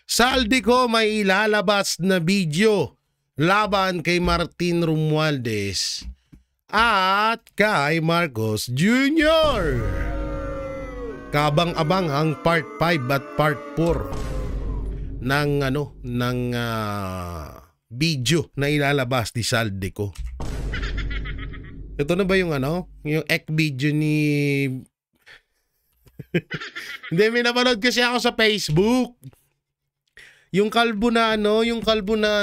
Saldico may ilalabas na video laban kay Martin Romualdez at kay Marcos Jr. Kabang-abang ang part 5 at part 4 ng video na ilalabas ni Saldico. Ito na ba yung yung ek video ni Hindi, may napanood kasi ako sa Facebook. Yung kalbo na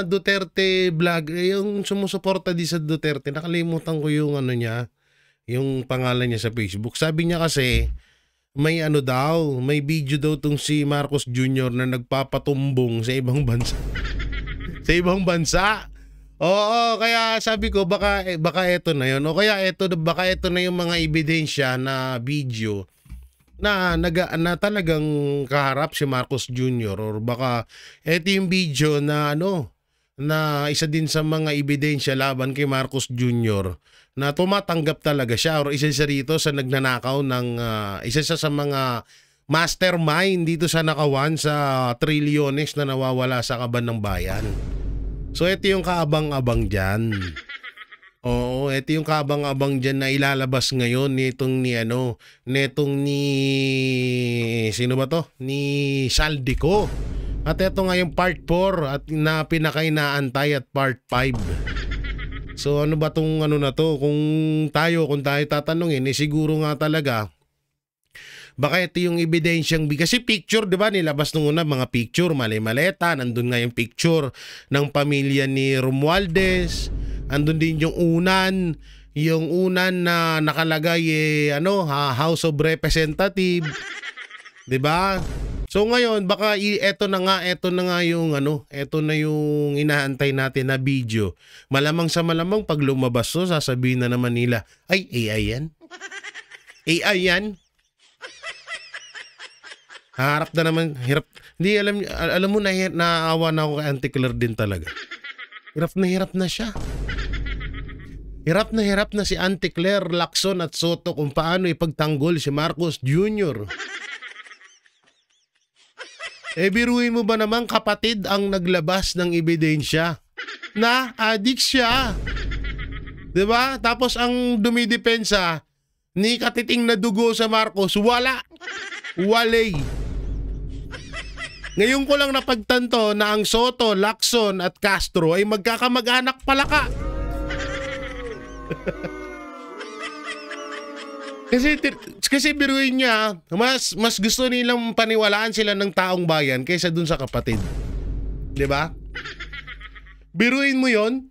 Duterte vlog, yung sumusuporta di sa Duterte, nakalimutan ko yung niya, yung pangalan niya sa Facebook. Sabi niya kasi, may may video daw tong si Marcos Jr. na nagpapatumbong sa ibang bansa. Sa ibang bansa. Oo, kaya sabi ko baka ito na yun. O kaya baka ito na yung mga ebidensya na video na talagang kaharap si Marcos Jr. or baka ito yung video na na isa din sa mga ebidensya laban kay Marcos Jr. na tumatanggap talaga siya or isa siya rito sa nagnanakaw ng isa siya sa mga mastermind dito sa nakawan sa trilyones na nawawala sa kaban ng bayan. So ito yung kaabang-abang dyan. Oo, ito yung kabang-abang dyan na ilalabas ngayon nitong ni sino ba to? Ni Saldico. At ito nga yung part 4 at na pinakainaantay at part 5. So ano ba tong na to? Kung tayo tatanungin, siguro nga talaga baka ito yung ebidensyang kasi picture, di ba? Nilabas nung una mga picture, mali-maleta. Nandun nga yung picture ng pamilya ni Romualdez. Andun din yung unan na nakalagay House of Representative. 'Di ba? So ngayon baka ito na nga yung ito na yung inaantay natin na video. Malamang sa malamang pag lumabas sasabihin na naman nila, ay AI yan. AI yan. Harap na naman, hirap. Hindi alam mo na naawa na ako kay Auntie Claire din talaga. Hirap na siya. Hirap na si Auntie Claire, Lacson at Soto kung paano ipagtanggol si Marcos Jr. Biruin mo ba naman kapatid ang naglabas ng ebidensya na addict siya? Diba? Tapos ang dumidepensa ni katiting na dugo sa Marcos, walay. Ngayon ko lang napagtanto na ang Soto, Lacson at Castro ay magkakamag-anak pala ka. kasi biruin niya, mas gusto nilang paniwalaan sila ng taong bayan kaysa dun sa kapatid. 'Di ba? Biruin mo 'yon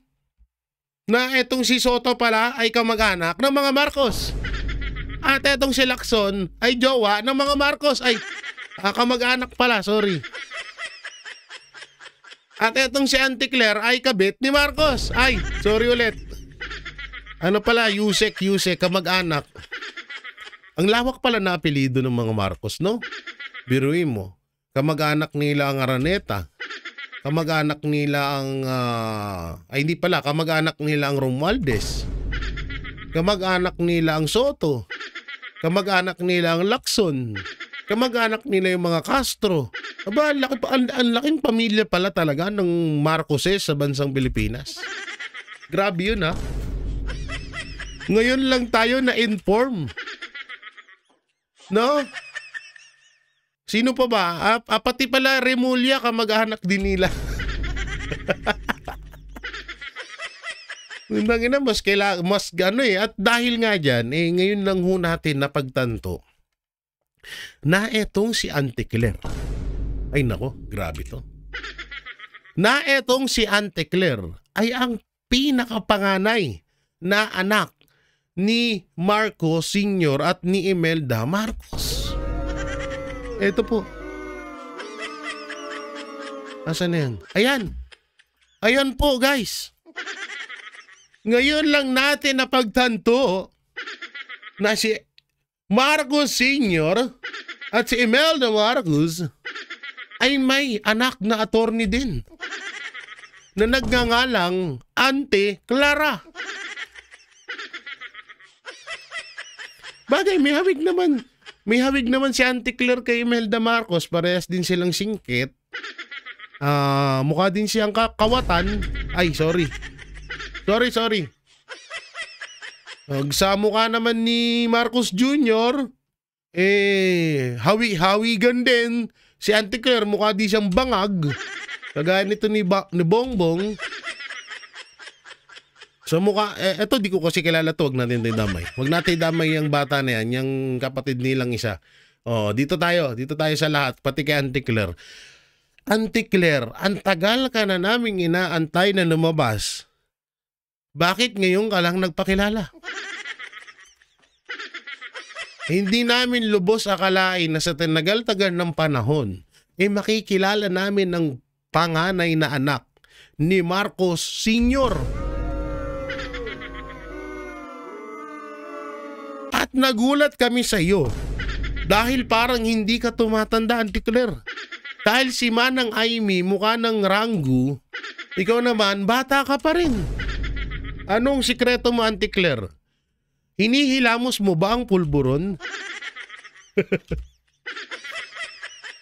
na etong si Soto pala ay kamag-anak ng mga Marcos. At etong si Lacson ay jowa ng mga Marcos. Ay, kamag-anak pala, sorry. At etong si Auntie Claire ay kabit ni Marcos. Ay, sorry ulit. Yusek, kamag-anak. Ang lawak pala na apelido ng mga Marcos, no? Biruin mo. Kamag-anak nila ang Araneta. Kamag-anak nila ang... kamag-anak nila ang Romualdez. Kamag-anak nila ang Soto. Kamag-anak nila ang Lacson. Kamag-anak nila yung mga Castro. Aba, ang laking pamilya pala talaga ng Marcoses sa bansang Pilipinas. Grabe yun, ha? Ngayon lang tayo na-inform. No? Sino pa ba? Pati pala Remulla kamag-anak din nila. At dahil nga dyan, ngayon lang ho natin napagtanto na etong si Auntie Claire. Ay nako, grabe to. Na etong si Auntie Claire ay ang pinakapanganay na anak ni Marcos Sr. at ni Imelda Marcos. Ito po. Asan na yan? Ayan. Ayan po, guys. Ngayon lang natin napagtanto na si Marcos Sr. at si Imelda Marcos ay may anak na attorney din na nagngangalang Auntie Clara. Bagay, may hawig naman. May hawig naman si Auntie Claire kay Imelda Marcos. Parehas din silang singkit. Mukha din siyang kawatan. Ay, sorry. Sorry. Sa mukha naman ni Marcos Jr., hawi-hawigan din. Si Auntie Claire, mukha di siyang bangag. Kagaya nito ni Bongbong. So mukha, eto di ko kasi kilala to, wag natin damay. Wag natin damay yung bata na yan, yung kapatid nilang isa. Dito tayo sa lahat, pati kay Auntie Claire. Auntie Claire, ang tagal ka na naming inaantay na lumabas. Bakit ngayon ka lang nagpakilala? Hindi namin lubos akalain na sa tinagal-tagal ng panahon, makikilala namin ang panganay na anak ni Marcos Sr. At nagulat kami sa iyo dahil parang hindi ka tumatanda, Auntie Claire. Dahil si Manang Aimee mukha ng Rangu, ikaw naman bata ka pa rin. Anong sikreto mo, Auntie Claire? Hinihilamos mo ba ang pulburon?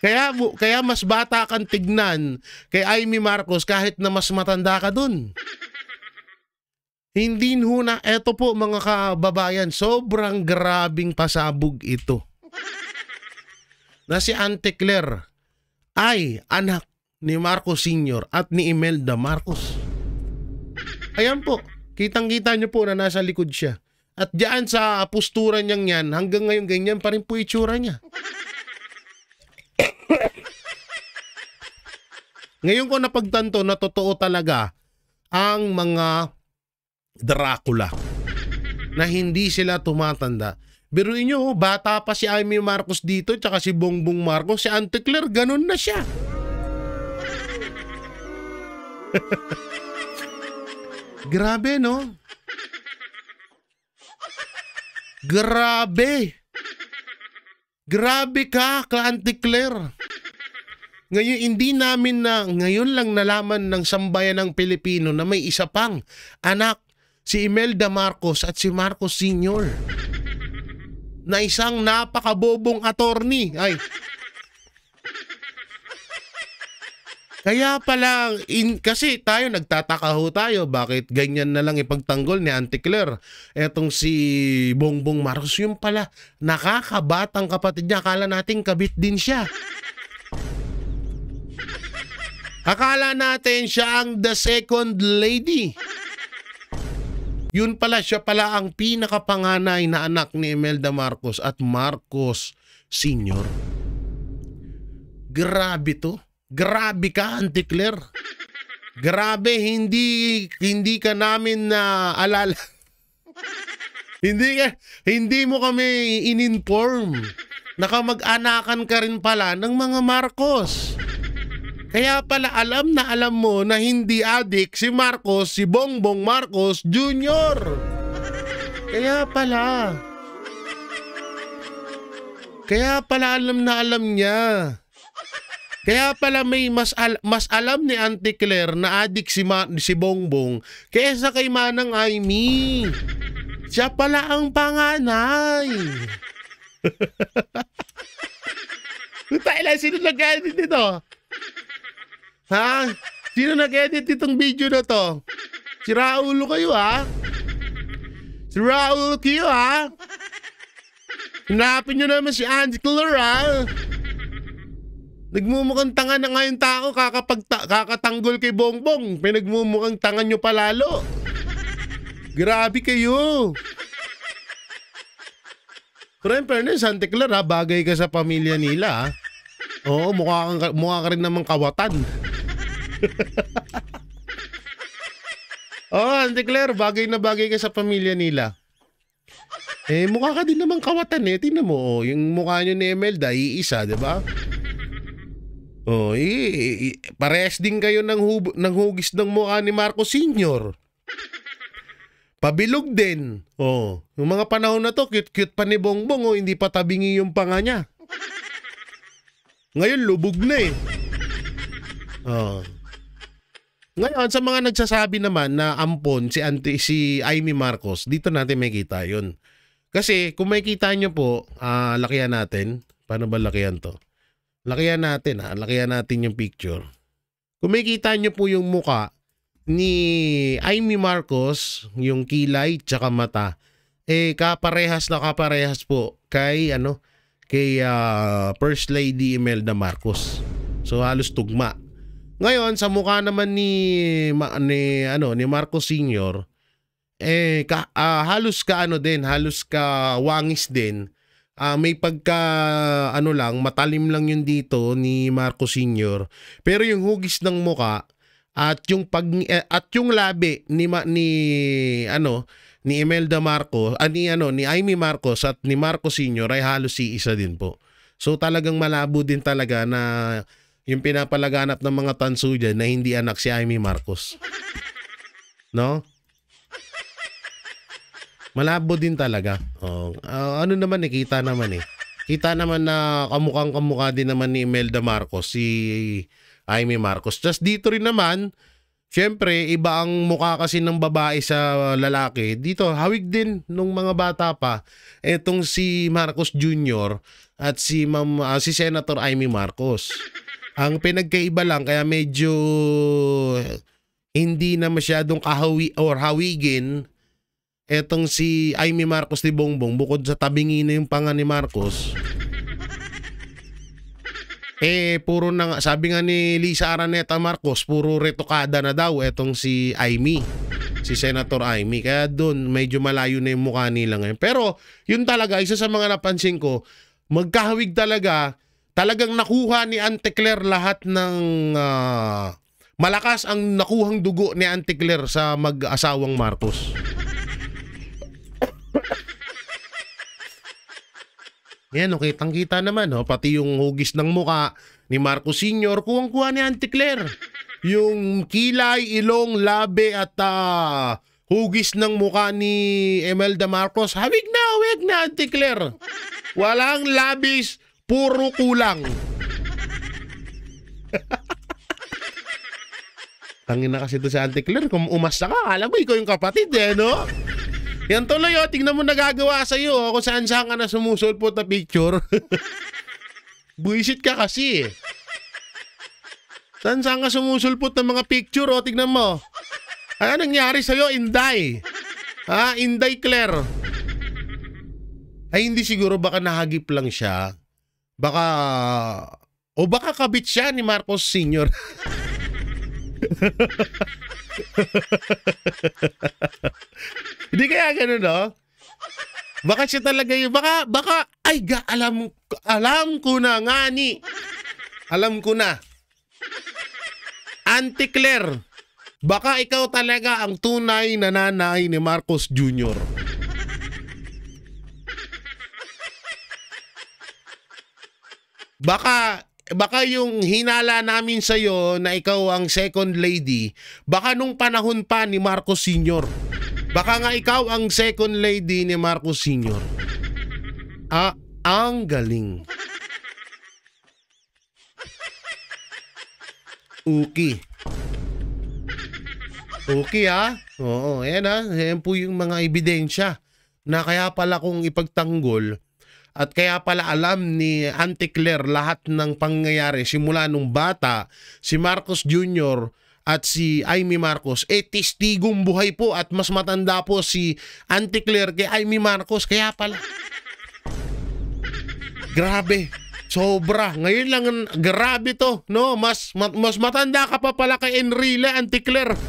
Kaya mas bata kang tignan kay Aimee Marcos kahit na mas matanda ka dun. Hindi na, eto po mga kababayan, sobrang grabing pasabog ito. Na si Auntie Claire ay anak ni Marcos Sr. at ni Imelda Marcos. Ayan po, kitang-kita nyo po na nasa likod siya. At diyan sa postura niyang yan, hanggang ngayon ganyan pa rin po itsura niya. Ngayon ko napagtanto na totoo talaga ang mga Dracula na hindi sila tumatanda. Biruin nyo, bata pa si Aimee Marcos dito tsaka si Bongbong Marcos, si Auntie Claire, ganun na siya. Grabe, no? Grabe ka, Auntie Claire. Ngayon lang nalaman ng sambayan ng Pilipino na may isa pang anak, si Imelda Marcos at si Marcos Sr. na isang napakabobong attorney. Ay. Kaya pala, kasi nagtataka ho tayo, bakit ganyan na lang ipagtanggol ni Auntie Claire. Etong si Bongbong Marcos, yung pala, nakakabatang kapatid niya, akala natin kabit din siya. Akala natin siya ang the second lady. Yun pala, siya pala ang pinakapanganay na anak ni Imelda Marcos at Marcos Sr. Grabe to. Grabe ka, Auntie Claire. Grabe, hindi ka namin na alala. hindi mo kami in-inform. Nakamag-anakan ka rin pala ng mga Marcos. Kaya pala alam mo na hindi adik si Marcos, si Bongbong Marcos Jr. Kaya pala alam niya. Kaya pala may mas alam ni Auntie Claire na adik si Bongbong kaysa kay Manang Aimee. Siya pala ang panganay. Sino nag-edit dito? Ha? Sino nag-edit itong video na to? Si Raul kayo, ha? Si Raul kayo, ha? Hinapin nyo naman si Auntie Claire, ha? Nagmumukhang tanga na nga yung tao kakatanggol kay Bongbong. Pinagmumukhang tanga nyo palalo. Grabe kayo. Pero in fairness, Auntie Claire, ha, bagay ka sa pamilya nila. Ha? Oo, mukha ka rin namang kawatan. Auntie Claire, bagay na bagay ka sa pamilya nila. Mukha ka din namang kawatan eh. Tingnan mo, yung mukha nyo ni Imelda, iisa, di ba? Parehas din kayo ng hugis ng mukha ni Marcos Sr. Pabilog din. Yung mga panahon na to, cute-cute pa ni Bongbong, hindi pa tabingi yung panga niya. Ngayon, lubog na eh. Ngayon, sa mga nagsasabi naman na ampon si Aimee Marcos, dito natin makikita yun. Kasi kung makikita nyo po, lakihan natin. Paano ba lakihan to? Lakihan natin yung picture. Kung makikita nyo po yung muka ni Amy Marcos, yung kilay tsaka mata, kaparehas na kaparehas po kay First Lady Imelda Marcos. So halos tugma. Ngayon sa mukha naman ni Marcos Sr., halos ka wangis din. May pagka matalim lang yun dito ni Marcos Sr. Pero yung hugis ng muka at yung labi ni Imelda Marcos, ni Amy Marcos at ni Marcos Sr. ay halos isa din po. So talagang malabo din talaga na yung pinapalaganap ng mga tanso dyan na hindi anak si Amy Marcos. No? Malabo din talaga. Kita naman Kita naman na kamukhang-kamukha din naman ni Imelda Marcos, si Amy Marcos. Just dito rin naman, syempre, iba ang mukha kasi ng babae sa lalaki. Dito, hawig din nung mga bata pa. Etong si Marcos Jr. at si Senator Amy Marcos. Ang pinagkaiba lang, kaya medyo hindi na masyadong hawigin etong si Amy Marcos ni Bongbong, bukod sa tabingi na yung panga ni Marcos. Puro na nga, sabi nga ni Lisa Araneta Marcos, puro retokada na daw etong si Amy, si Senator Amy. Kaya doon, medyo malayo na yung mukha nila ngayon. Pero, yun talaga, isa sa mga napansin ko, magkahawig talaga, talagang nakuha ni Auntie Claire lahat ng malakas ang nakuhang dugo ni Auntie Claire sa mag-asawang Marcos. Yan, kitang-kita naman, pati yung hugis ng muka ni Marcos Sr., kuwang-kuha ni Auntie Claire. Yung kilay, ilong, labi at hugis ng muka ni Imelda Marcos, hawig na Auntie Claire. Walang labis, puro kulang. Tangin na kasi ito si Auntie Claire, kung umasa ka, alam mo, ikaw yung kapatid no? Yan tuloy, tingnan mo nagagawa sa'yo, kung saan ka na sumusulpot na picture. Buisit ka kasi. Saan ka sumusulpot ng mga picture, tingnan mo. Ano nangyari sa'yo, Inday? Inday Claire. Ay, hindi siguro, baka nahagip lang siya. Baka kabit siya ni Marcos Sr. Hindi kaya gano'n, no? Baka siya talaga yung, alam ko na nga ni. Alam ko na. Auntie Claire, baka ikaw talaga ang tunay na nanay ni Marcos Jr. Baka yung hinala namin sa'yo na ikaw ang second lady, baka nung panahon pa ni Marcos Sr. Baka nga ikaw ang second lady ni Marcos Sr. Ang galing. Okay. Okay Oo, ayan po yung mga ebidensya na kaya pala kung ipagtanggol at kaya pala alam ni Auntie Claire lahat ng pangyayari simula nung bata, si Marcos Jr. at si Amy Marcos, testigong buhay po at mas matanda po si Auntie Claire kay Amy Marcos. Kaya pala. Grabe. Sobra. Ngayon lang, grabe to. No? Mas matanda ka pa pala kay Enrile, Auntie Claire.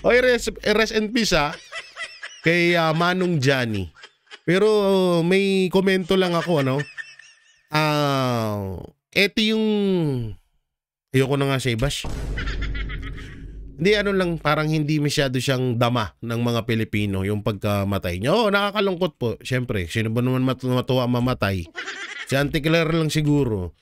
Oy, rest in peace kay Manong Johnny. Pero may komento lang ako, eto yung ayoko na nga siya i-bash. Hindi, lang, parang hindi masyado siyang dama ng mga Pilipino yung pagkamatay niya. Nakakalungkot po. Siyempre, sino ba naman matuwa mamatay? Si Auntie Claire lang siguro.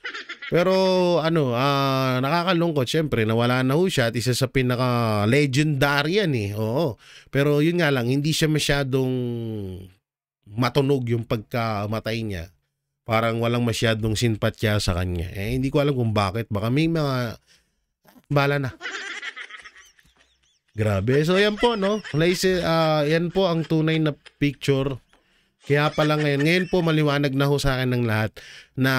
Pero nakakalungkot. Siyempre, nawala na ho siya at isa sa pinaka-legendary yan Oo. Pero yun nga lang, hindi siya masyadong matunog yung pagkamatay niya. Parang walang masyadong simpatya sa kanya. Hindi ko alam kung bakit. Baka may mga bala na. Grabe. So yan po, yan po ang tunay na picture. Kaya pala ngayon po maliwanag na ho sa akin ng lahat na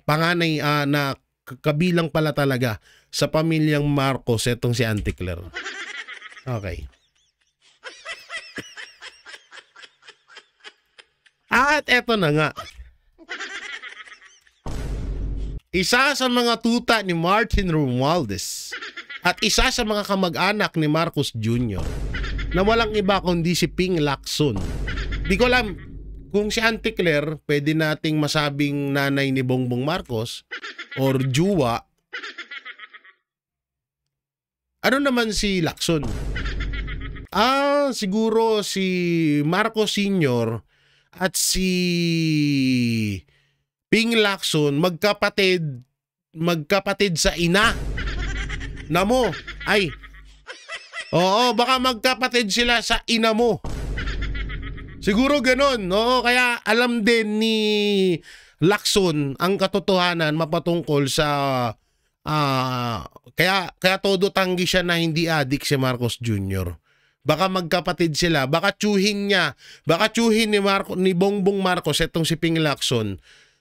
panganay na kabilang pala talaga sa pamilyang Marcos etong si Auntie Claire. Okay. At eto na nga. Isa sa mga tuta ni Martin Romualdez at isa sa mga kamag-anak ni Marcos Jr. na walang iba kundi si Ping Lacson. Di ko alam kung si Auntie Claire pwede nating masabing nanay ni Bongbong Marcos or juwa. Ano naman si Lacson? Siguro si Marcos Sr. at si Ping Lacson magkapatid sa ina. Namo, ay. Oo, baka magkapatid sila sa ina mo. Siguro ganon, no? Kaya alam din ni Lacson ang katotohanan mapatungkol sa kaya todo tanggi siya na hindi adik si Marcos Jr. Baka magkapatid sila, baka tsuhin ni Bongbong Marcos etong si Ping Lacson.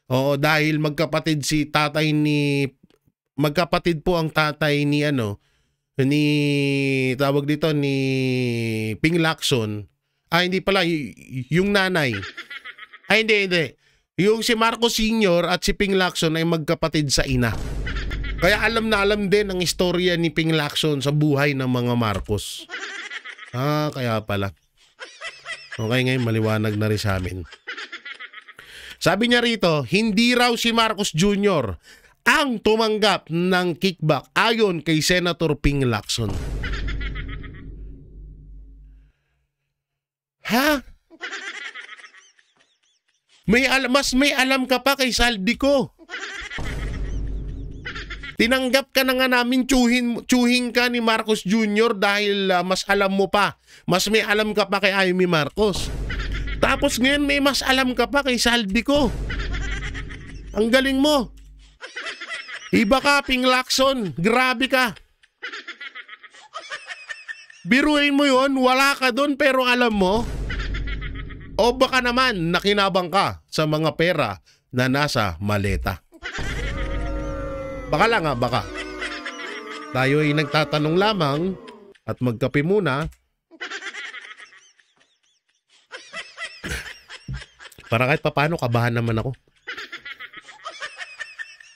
Oo, dahil magkapatid po ang tatay ni ni Ping Lacson. Hindi pala, yung nanay. Hindi. Yung si Marcos Sr. at si Ping Lacson ay magkapatid sa ina. Kaya alam na alam din ang istorya ni Ping Lacson sa buhay ng mga Marcos. Kaya pala. Okay, ngayon maliwanag na rin sa amin. Sabi niya rito, hindi raw si Marcos Jr. ang tumanggap ng kickback ayon kay Senator Ping Lacson. Ha? Mas may alam ka pa kay Saldi ko. Tinanggap ka na nga namin tsuhin ka ni Marcos Jr. dahil mas alam mo pa. Mas may alam ka pa kay Amy Marcos. Tapos ngayon may mas alam ka pa kay Saldi ko. Ang galing mo. Iba ka, Ping Lacson. Grabe ka. Biruin mo yon, wala ka doon pero alam mo. O baka naman nakinabang ka sa mga pera na nasa maleta. Baka lang baka. Tayo ay nagtatanong lamang at magkape muna. Para kahit papaano kabahan naman ako.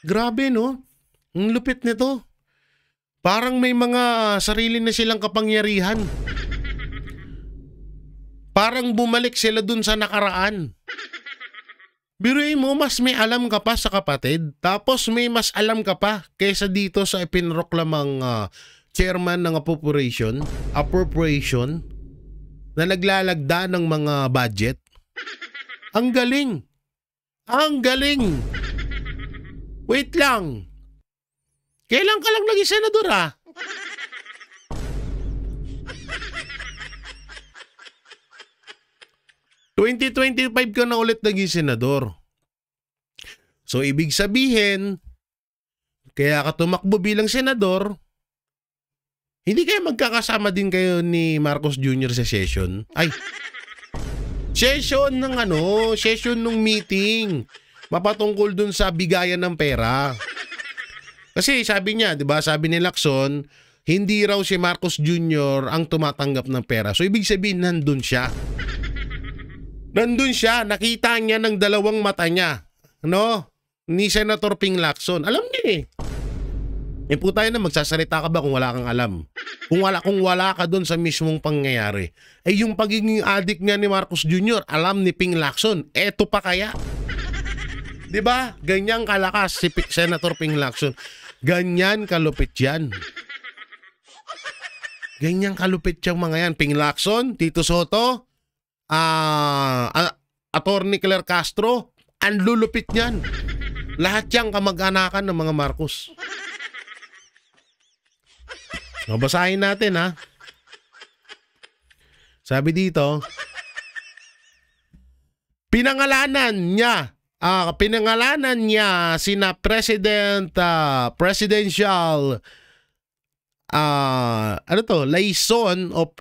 Grabe no? Ang lupit nito. Parang may mga sarili na silang kapangyarihan. Parang bumalik sila dun sa nakaraan. Biruin mo, mas may alam ka pa sa kapatid. Tapos may mas alam ka pa kaysa dito sa ipinroklamang chairman ng appropriation na naglalagda ng mga budget. Ang galing. Ang galing. Wait lang. Kailan ka lang naging senador ...2025 ka na ulit naging senador. So, ibig sabihin, kaya ka tumakbo bilang senador, hindi kayo magkakasama din kayo ni Marcos Jr. sa session? Session ng meeting. Mapatungkol dun sa bigayan ng pera. Kasi sabi niya, 'di ba? Sabi ni Lacson, hindi raw si Marcos Jr. ang tumatanggap ng pera. So ibig sabihin nandun siya. Nandun siya, nakita niya ng dalawang mata niya, ni Senator Ping Lacson. Alam niya po tayo na magsasalita ka ba kung wala kang alam? Kung wala ka doon sa mismong pangyayari. Yung pagiging adik niya ni Marcos Jr., alam ni Ping Lacson. Eto pa kaya? 'Di ba? Ganyang kalakas si Senator Ping Lacson. Ganyan kalupit yan. Ganyang kalupit yung mga yan. Ping Lacson, Tito Soto, Attorney Claire Castro, ang lulupit niyan. Lahat yang kamag-anakan ng mga Marcos. Basahin natin Sabi dito, pinangalanan niya sina presidential liaison of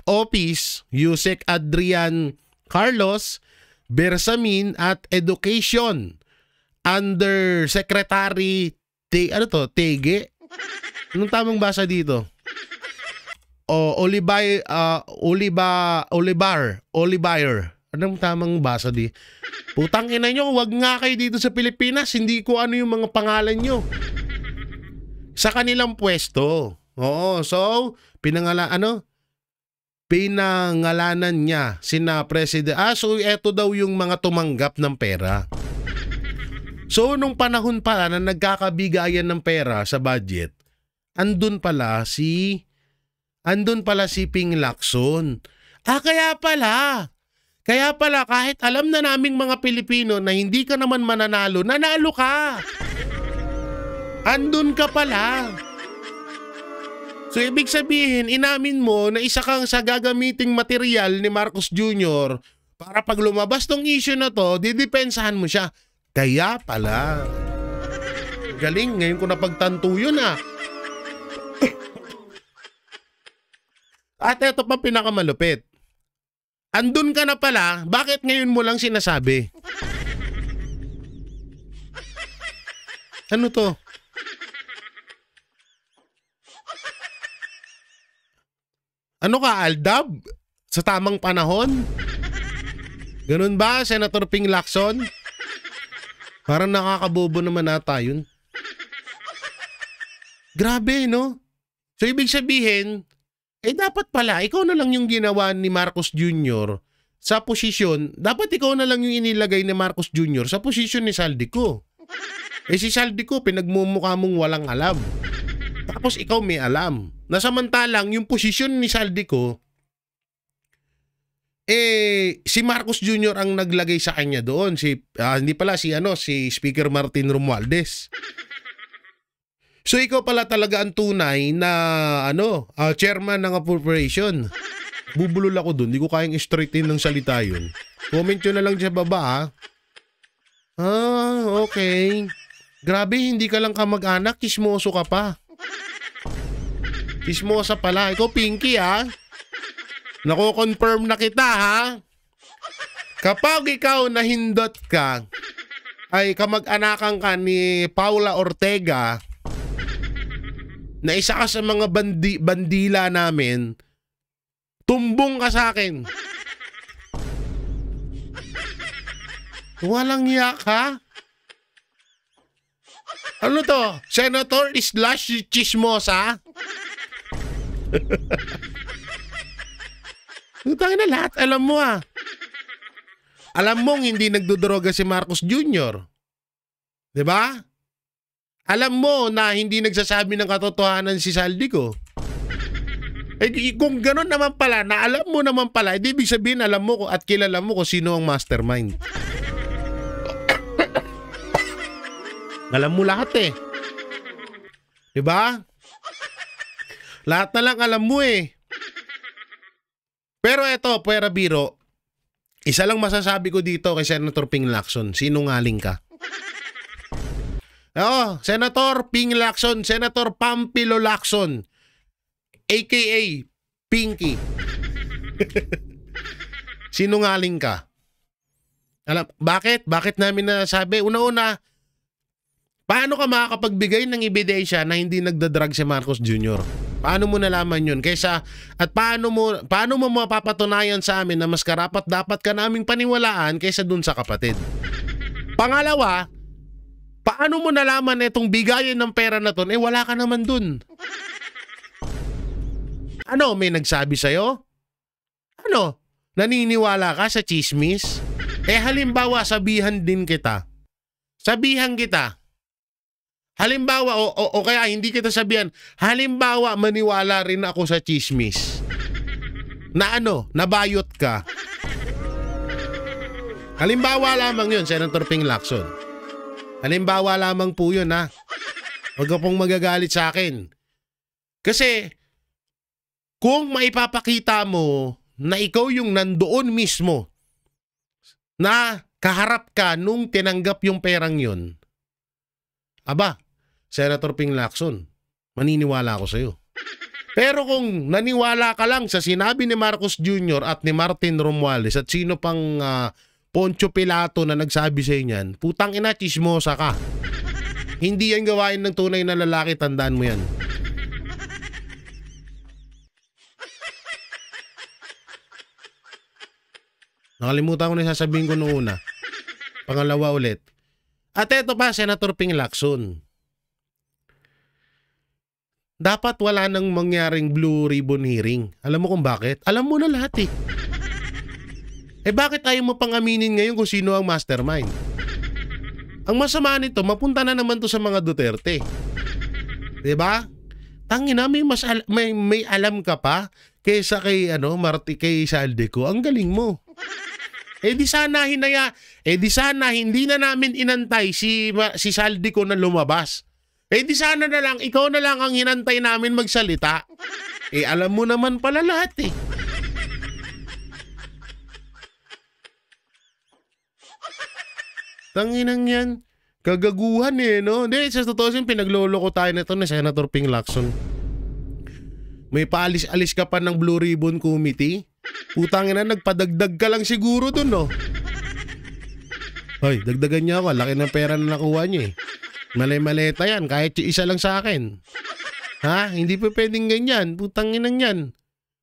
office Yusek Adrian Carlos Bersamin at Education Under Secretary ano to? Tege? Anong tamang basa dito? O Olivar. Anong tamang basa di? Putang ina nyo, wag nga kayo dito sa Pilipinas. Hindi ko ano yung mga pangalan nyo. Sa kanilang pwesto. Oo, so, pinangalanan niya sina President. So eto daw yung mga tumanggap ng pera. So, nung panahon pala na nagkakabigayan ng pera sa budget, andun pala si Ping Lacson. Kaya pala kahit alam na naming mga Pilipino na hindi ka naman mananalo, nanalo ka. Andun ka pala. So, ibig sabihin, inamin mo na isa kang sa gagamiting material ni Marcos Jr. para pag lumabas tong issue na to, didepensahan mo siya. Kaya pala. Galing, ngayon ko napagtanto yun At eto pa pinakamalupit. Andun ka na pala, bakit ngayon mo lang sinasabi? Ano to? Ano ka, Aldab? Sa tamang panahon? Ganun ba, Senator Ping Lacson? Parang nakakabobo naman ata yun. Grabe, no? So, ibig sabihin, dapat pala, ikaw na lang yung ginawa ni Marcos Jr. sa posisyon, dapat ikaw na lang yung inilagay ni Marcos Jr. sa posisyon ni Saldico. Si Saldico, pinagmumukha mong walang alam. Tapos ikaw may alam. Nasamantalang yung posisyon ni Saldico, si Marcos Jr. ang naglagay sa kanya doon. Hindi pala si Speaker Martin Romualdez. So ikaw pala talaga ang tunay na chairman ng appropriation. Bubulol ako doon, hindi ko kayang straightin ng salita yun. Comment nyo na lang sa baba okay. Grabe, hindi ka lang kamag-anak, kismoso ka pa. Kismosa pala. Ikaw, Pinky, Nako-confirm na kita, Kapag ikaw nahindot ka, ay kamag-anakan ka ni Paula Ortega, na isa ka sa mga bandila namin, tumbong ka sa akin. Walang yak, Ano to? Senator / chismosa? Tayo na lahat, alam mo Alam mong hindi nagdodroga si Marcos Jr. Diba? Alam mo na hindi nagsasabi ng katotohanan si Saldico. Kung gano'n naman pala, na alam mo naman pala, ibig sabihin alam mo at kilala mo kung sino ang mastermind. Alam mo lahat Diba? Lahat na lang alam mo Pero eto, puwera biro, isa lang masasabi ko dito kay Senator Ping Lacson, sinungaling ka. Senator Ping Lacson, Senator Pampilo Lacson, aka Pinky. Sinungaling ka. Bakit? Bakit namin nasabi? Una-una, paano ka makakapagbigay ng ebidensya na hindi nagdadrag si Marcos Jr.? Paano mo nalaman yun? At paano mo mapapatunayan sa amin na mas karapat-dapat ka naming paniwalaan kaysa dun sa kapatid? Pangalawa, paano mo nalaman itong bigayan ng pera na to? Wala ka naman dun. May nagsabi sa'yo? Naniniwala ka sa chismis? Halimbawa, sabihan kita. Halimbawa, o kaya hindi kita sabihan, halimbawa maniwala rin ako sa chismis. Na nabayot ka. Halimbawa lamang yun, Senator Ping Lacson. Halimbawa lamang po yun, Huwag ka pong magagalit sa akin. Kasi, kung maipapakita mo na ikaw yung nandoon mismo, na kaharap ka nung tinanggap yung perang yun, Senator Ping Lacson, maniniwala ako sa'yo. Pero kung naniwala ka lang sa sinabi ni Marcos Jr. at ni Martin Romualdez at sino pang Poncio Pilato na nagsabi sa inyan, putang ina, chismosa ka. Hindi yan gawain ng tunay na lalaki, tandaan mo yan. Nakalimutan ko na sasabihin ko noong una. Pangalawa ulit. At eto pa, Senator Ping Lacson. Dapat wala nang mangyaring blue ribbon hearing. Alam mo kung bakit? Alam mo na lahat eh. Bakit ayaw mo pang aminin ngayon kung sino ang mastermind? Ang masama nito, mapunta na naman to sa mga Duterte. Diba? Tangina, may alam ka pa kaysa kay kay Saldico. Ang galing mo. Di sana hindi na namin inantay si Saldico na lumabas. Di sana na lang ikaw na lang ang hinantay namin magsalita. Alam mo naman pala lahat eh. Tanginang yan. Kagaguhan eh, no? Hindi, sa totoo sin pinagloloko tayo nito ni Senator Ping Lacson. May paalis-alis ka pa ng Blue Ribbon Committee? Putangin na, nagpadagdag ka lang siguro dun, no? Hoy, dagdagan niya ako. Laki ng pera na nakuha niya eh. Malay-maleta yan, kahit isa lang sa akin. Ha? Hindi pa pwedeng ganyan. Putangin lang yan.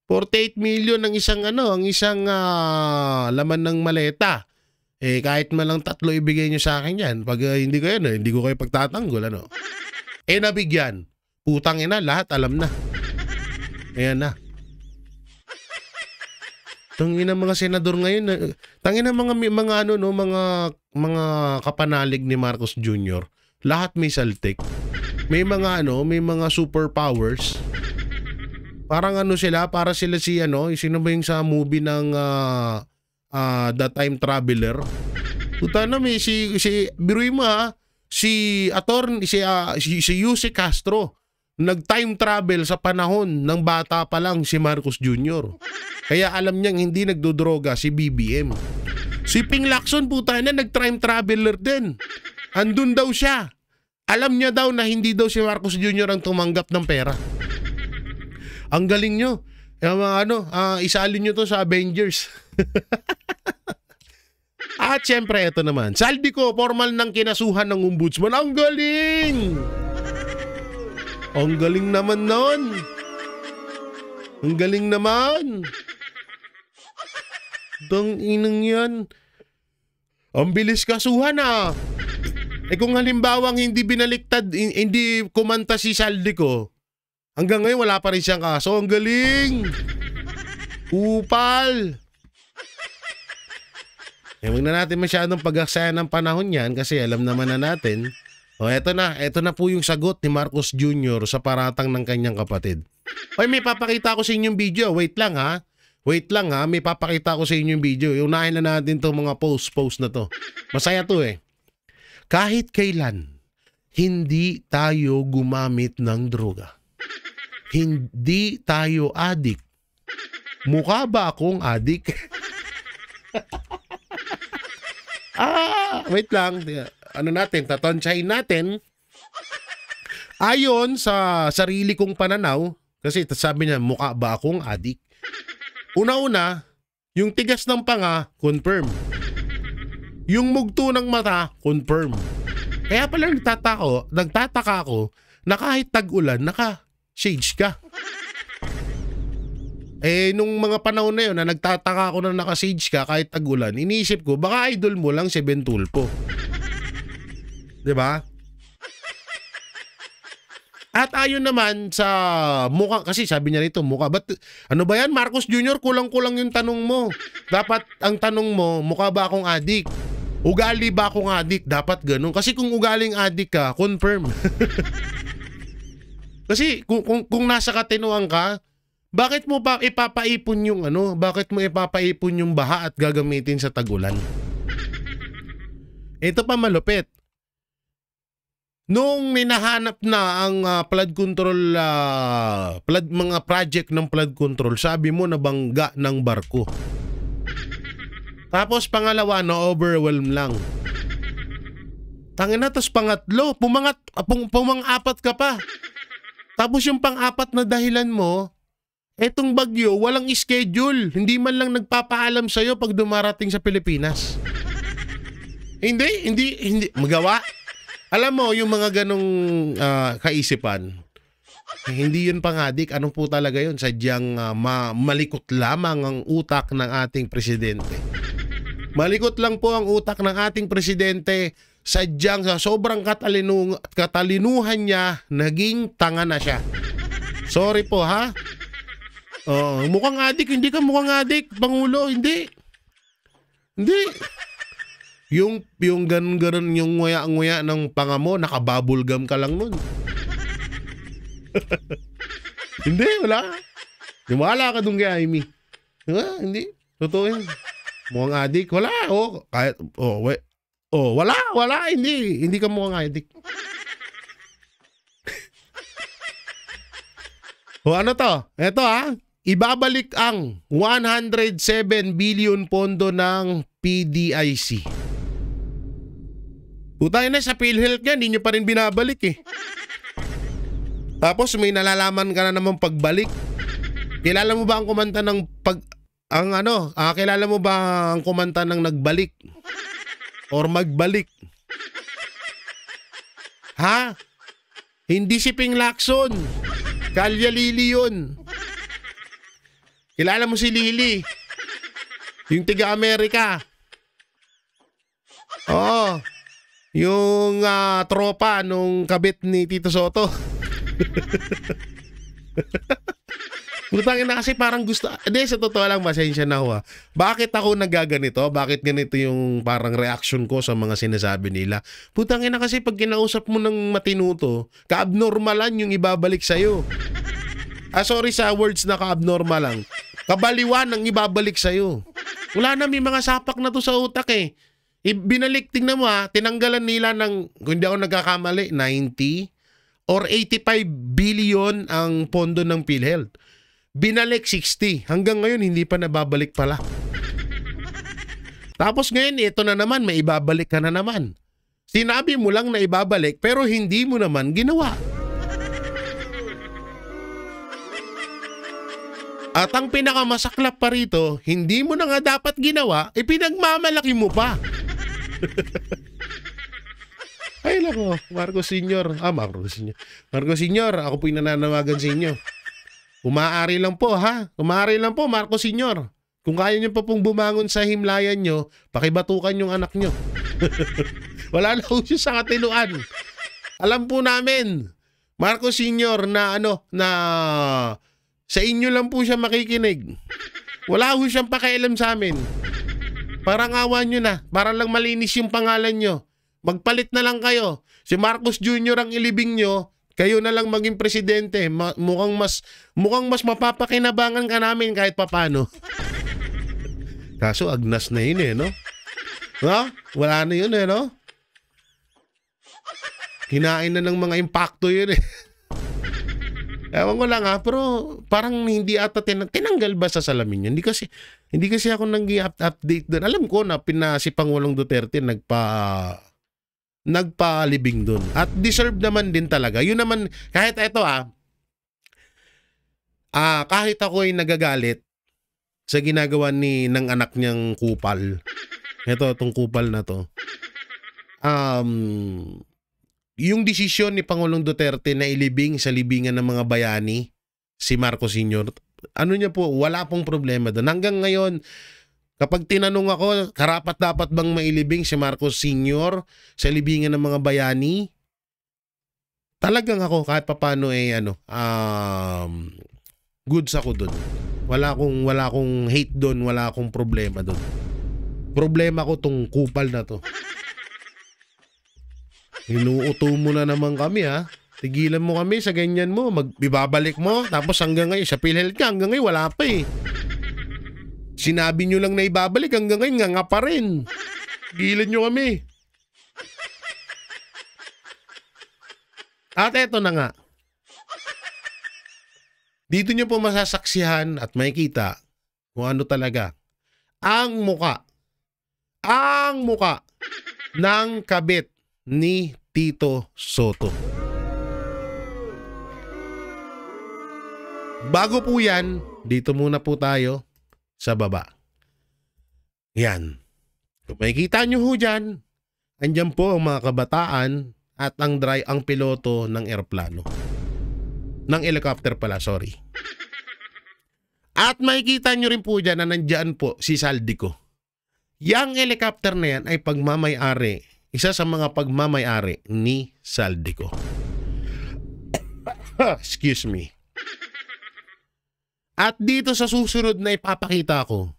48 million ang isang laman ng maleta. Kahit man lang 3 ibigay niyo sa akin yan. Pag hindi ko yan, hindi ko kayo pagtatanggol, ano? Nabigyan. Putangin na, lahat alam na. Ayan na. Tangina mga senador ngayon, tangina mga kapanalig ni Marcos Jr. Lahat may saltik. May mga superpowers. Parang sila, para sila sino ba yung sa movie ng The Time Traveler? Puta na biruin mo si Yuse Castro nag-time travel sa panahon ng bata pa lang si Marcos Jr. Kaya alam niyang hindi nagdodroga si BBM. Si Ping Lacson, puta na, nag-time traveler din. Andun daw siya. Alam niya daw na hindi daw si Marcos Jr. ang tumanggap ng pera. Ang galing nyo. Isalin nyo to sa Avengers. At syempre, ito naman. Saldico, formal ng kinasuhan ng ombudsman. Ang galing! Ang galing naman nun. Ang galing naman. Dang inang yan. Ang bilis kasuhan kung halimbawang hindi binaliktad, hindi kumanta si Saldico, hanggang ngayon wala pa rin siyang kaso. Ang galing. Upal. Huwag na natin masyadong pag-aksaya ng panahon yan kasi alam naman na natin. Eto na po yung sagot ni Marcos Jr. sa paratang ng kanyang kapatid. May papakita ko sa inyong video. Wait lang ha, may papakita ko sa inyong video. Unahin na natin itong mga post na to. Masaya to eh. Kahit kailan, hindi tayo gumamit ng droga. Hindi tayo adik. Mukha ba akong adik? Wait lang. Tatontsahin natin. Ayon sa sarili kong pananaw, kasi sabi niya, mukha ba akong adik? Una-una, yung tigas ng panga, confirm. Yung mugto ng mata, confirm. Kaya pala nagtataka ako na kahit tag-ulan, naka-shades ka. Nung mga panahon na yun na nagtataka ako na naka-shades ka kahit tag-ulan, iniisip ko, baka idol mo lang si Ben Tulfo. Diba? At ayon naman sa mukha, kasi sabi niya rito, mukha. Ano ba yan, Marcos Jr.? Kulang-kulang yung tanong mo. Dapat ang tanong mo, mukha ba akong adik? Ugali ba akong adik? Dapat ganun. Kasi kung ugaling adik ka, confirm. Kasi kung nasa katinuan ka, bakit mo pa ipapaipon yung baha at gagamitin sa tagulan? Ito pa malupit. Noong ninahanap na ang flood control, mga project ng flood control, sabi mo nabangga ng barko. Tapos pangalawa, na-overwhelm lang. Tangina, tapos pangatlo, pumang-apat ka pa. Tapos yung pang-apat na dahilan mo, etong bagyo, walang schedule. Hindi man lang nagpapaalam sa'yo pag dumarating sa Pilipinas. Hindi magawa. Alam mo, yung mga ganong kaisipan, hindi yun pangadik. Ano po talaga yun? Sadyang malikot lamang ang utak ng ating presidente. Malikot lang po ang utak ng ating presidente. Sadyang sa sobrang katalinuhan niya, naging tanga na siya. Sorry po, ha? Mukhang adik. Hindi ka mukhang adik, Pangulo. Hindi. Yung ganun yung nguya-nguya ng panga mo, nakabubble ka lang nun. Hindi, wala. Wala ka dun kay Amy. Hindi. Totoo yun. Mukhang adik. Wala. Wala. Hindi ka mukhang adik. Ano to? Ito ibabalik ang 107 billion pondo ng PDIC. Putay na, sa PhilHealth yan, hindi nyo pa rin binabalik eh. Tapos may nalalaman ka na naman pagbalik. Kilala mo ba ang kumanta ng kilala mo ba ang kumanta ng nagbalik? Or magbalik? Ha? Hindi si Ping Lacson. Kalya Lili yun. Kilala mo si Lili? Yung tiga-Amerika. Oo. Yung tropa nung kabit ni Tito Soto. Butangin na kasi parang gusto. Hindi, sa totoo lang, masensya na ako. Bakit ako nagaganito? Bakit ganito yung parang reaction ko sa mga sinasabi nila? Butangin na kasi pag kinausap mo ng matinuto, ka-abnormalan yung ibabalik sa'yo. Sorry sa words na ka-abnormalan. Kabaliwan ang ibabalik sa'yo. Wala na, may mga sapak na to sa utak eh. Binalik, tingnan mo tinanggalan nila ng, kung hindi ako nagkakamali, 90 or 85 billion ang pondo ng PhilHealth. Binalik 60. Hanggang ngayon, hindi pa nababalik pala. Tapos ngayon, ito na naman, may ibabalik ka na naman. Sinabi mo lang na ibabalik, pero hindi mo naman ginawa. At ang pinakamasaklap pa rito, hindi mo na nga dapat ginawa, pinagmamalaki mo pa. Ay lako, Marcos Sr. Marcos Sr., ako po yung nananawagan sa inyo. Umaari lang po Marcos Sr. Kung kaya nyo pa pong bumangon sa himlayan nyo, pakibatukan yung anak nyo. Wala na po siya sa katinuan. Alam po namin, Marcos Sr. na sa inyo lang po siya makikinig. Wala po siyang pakialam sa amin. Parang awa nyo na. Para lang malinis yung pangalan nyo. Magpalit na lang kayo. Si Marcos Jr. ang ilibing nyo. Kayo na lang maging presidente. Mukhang mas mapapakinabangan ka namin kahit papano. Kaso agnas na yun no? Wala na yun no? Hinain na ng mga impacto yun Ewan ko lang pero parang hindi ata tinanggal ba sa salamin yun? Hindi kasi ako nag-update doon. Alam ko na si Pangulong Duterte nagpalibing doon. At deserve naman din talaga. Yun naman, kahit ito kahit ako ay nagagalit sa ginagawa ng anak niyang kupal. Itong kupal na to. Yung desisyon ni Pangulong Duterte na ilibing sa libingan ng mga bayani si Marcos Sr., niya po, wala pong problema doon. Hanggang ngayon, kapag tinanong ako, karapat dapat bang mailibing si Marcos Sr. sa libingan ng mga bayani? Talagang ako, kahit papano goods ako doon. Wala akong hate doon, wala akong problema doon. Problema ko tong kupal na to. Inuuto mo na naman kami Tigilan mo kami sa ganyan mo. Ibabalik mo. Tapos hanggang ngayon, sa PhilHealth ka, hanggang ngayon wala pa Sinabi nyo lang na ibabalik, hanggang ngayon nga pa rin. Tigilan nyo kami. At eto na nga. Dito nyo po masasaksihan at makikita kung ano talaga ang muka ng kabit ni Tito Soto. Bago po yan, dito muna po tayo sa baba. Yan. Kung makikita nyo ho dyan, andyan po ang mga kabataan at ang piloto ng eroplano. Ng helicopter pala, sorry. At makikita nyo rin po dyan na nandyan po si Saldico. Yang helicopter na yan ay pagmamay-ari, isa sa mga pagmamay-ari ni Saldico. Excuse me. At dito sa susunod na ipapakita ko,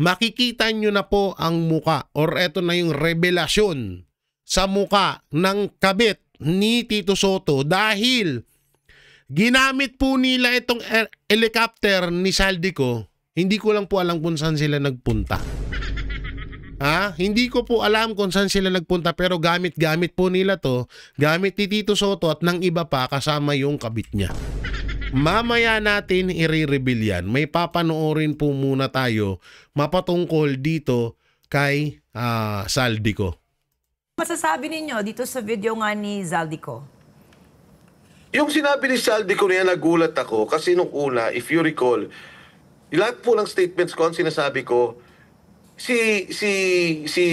makikita nyo na po ang muka or eto na yung revelasyon sa muka ng kabit ni Tito Soto dahil ginamit po nila itong helicopter ni Saldico. Hindi ko lang po alam kung saan sila nagpunta. Hindi ko po alam kung saan sila nagpunta pero gamit po nila to. Gamit ni Tito Soto at ng iba pa kasama yung kabit niya. Mamaya natin i-reveal yan. May papanoorin po muna tayo mapatungkol dito kay Saldico. Masasabi ninyo dito sa video nga ni Zaldico? Yung sinabi ni Saldico niya, nagulat ako kasi nung una, if you recall, lahat po ng statements ko, ang sinasabi ko, si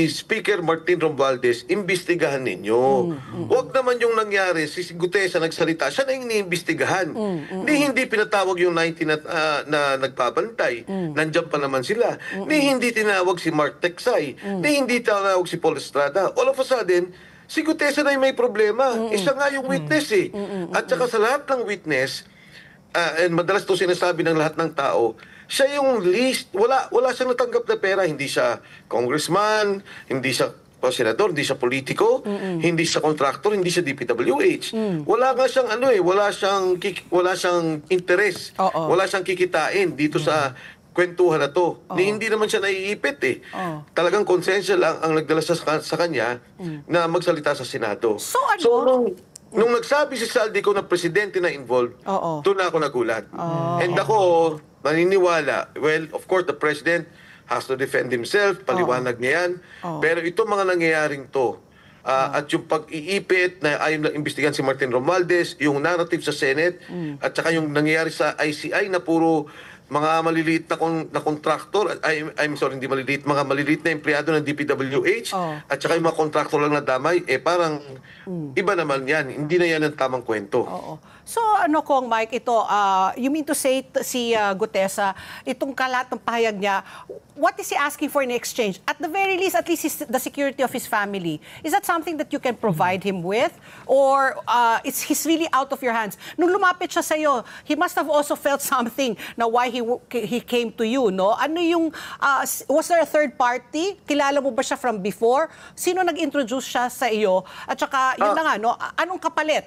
Speaker Martin Romualdez, imbestigahan ninyo. Huwag naman yung nangyari, si Gutesa nagsalita, siya na yung iniimbestigahan. Hindi pinatawag yung 19 na nagpapantay. Nandiyan pa naman sila. Hindi tinawag si Mark Teksay. Hindi tinawag si Paul Estrada. All of a sudden, si Gutesa na yung may problema. Isa nga yung witness eh. At saka sa lahat ng witness, and madalas to sinasabi ng lahat ng tao, siya yung least, wala siyang natanggap na pera, hindi siya congressman, hindi siya senador, hindi siya politiko, hindi siya contractor, hindi siya DPWH. Wala nga siyang wala siyang interes, wala siyang kikitain dito sa kwentuhan na to. Hindi naman siya naiipit eh. Talagang konsensya lang ang nagdala sa kanya na magsalita sa Senado. So nung nagsabi si Saldico na presidente na involved, doon na ako nagulat. And ako, naniniwala, well, of course, the president has to defend himself, paliwanag niya yan. Pero itong mga nangyayaring to, at yung pag-iipit na ayaw na imbestigan si Martin Romualdez, yung narrative sa Senate, at saka yung nangyayari sa ICI na puro mga maliliit na contractor, I'm sorry, hindi maliliit, mga maliliit na empleyado ng DPWH, at saka yung mga contractor lang na damay, parang iba naman yan. Hindi na yan ang tamang kwento. So Kong Mike, ito, you mean to say si Gutesa, itong kalat ng pahayag niya, what is he asking for in exchange? At the very least, at least the security of his family. Is that something that you can provide him with? Or he's really out of your hands? Nung lumapit siya sa'yo, he must have also felt something na why he came to you, no? Ano yung, was there a third party? Kilala mo ba siya from before? Sino nag-introduce siya sa iyo? At saka, yun na nga, no? Anong kapalit?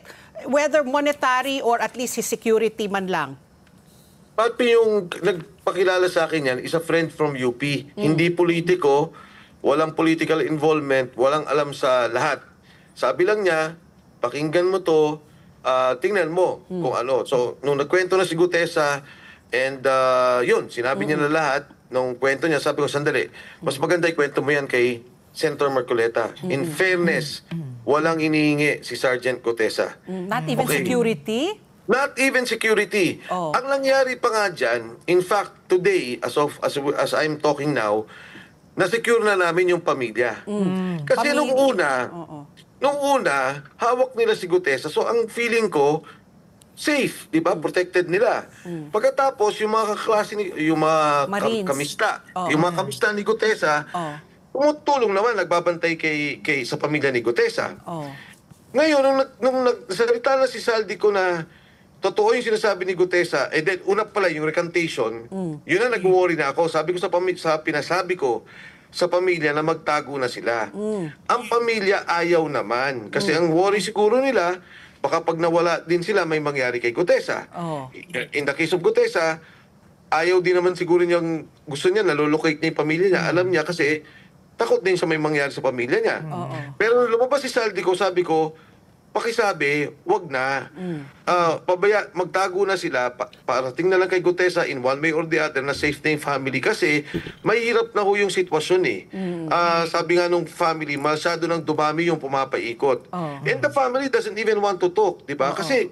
Whether monetary or at least his security man lang. Pati yung nagpakilala sa akin yan, is a friend from UP. Hindi politiko, walang political involvement, walang alam sa lahat. Sabi lang niya, pakinggan mo to, tingnan mo kung ano. So, nung nagkwento na si Gutesa, and yun, sinabi niya na lahat, nung kwento niya, sabi ko, sandali, mas maganda ikwento mo yan kay Senator Marcoleta. In fairness, walang inihingi si Sergeant Gutesa. Not even security? Not even security. Ang nangyari pa nga dyan, in fact, today, as I'm talking now, na-secure na namin yung pamilya. Kasi nung una, hawak nila si Gutesa. So, ang feeling ko, safe, di ba? Protected nila. Pagkatapos, yung mga kaklase, yung mga kamista, yung mga kamista ni Gutesa, tumutulong naman, nagbabantay sa pamilya ni Gutesa. Ngayon, nung nagsalita na si Saldico na totoo yung sinasabi ni Gutesa, then una pala yung recantation, yun na nag-worry na ako. Sabi ko pinasabi ko sa pamilya na magtago na sila. Ang pamilya ayaw naman. Kasi ang worry siguro nila, baka pag nawala din sila, may mangyari kay Gutesa. In the case of Gutesa, ayaw din naman siguro niyang, gusto niya, nalolocate niya yung pamilya niya. Alam niya kasi, takot din siya may mangyari sa pamilya niya. Pero lumabas si Saldico, sabi ko, pakisabi, wag na. Magtago na sila, parating na lang kay Gutesa in one way or the other na safe na yung family. Kasi mahirap na ho yung sitwasyon eh. Sabi nga nung family, masyado nang dumami yung pumapaikot. And the family doesn't even want to talk, di ba? Kasi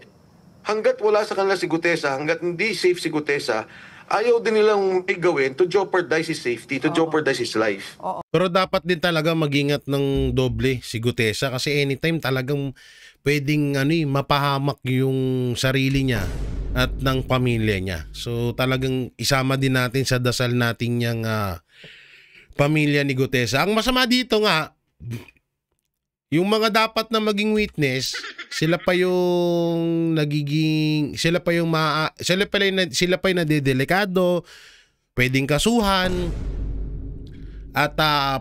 hanggat wala sa kanila si Gutesa, hanggat hindi safe si Gutesa, ayaw din nilang may gawin to jeopardize his safety, to jeopardize his life. Pero dapat din talaga mag-ingat ng doble si Gutesa kasi anytime talagang pwedeng mapahamak yung sarili niya at ng pamilya niya. So talagang isama din natin sa dasal natin niyang pamilya ni Gutesa. Ang masama dito nga, yung mga dapat na maging witness, sila pa yung nagiging, sila pa yung nadedelikado, pwedeng kasuhan, at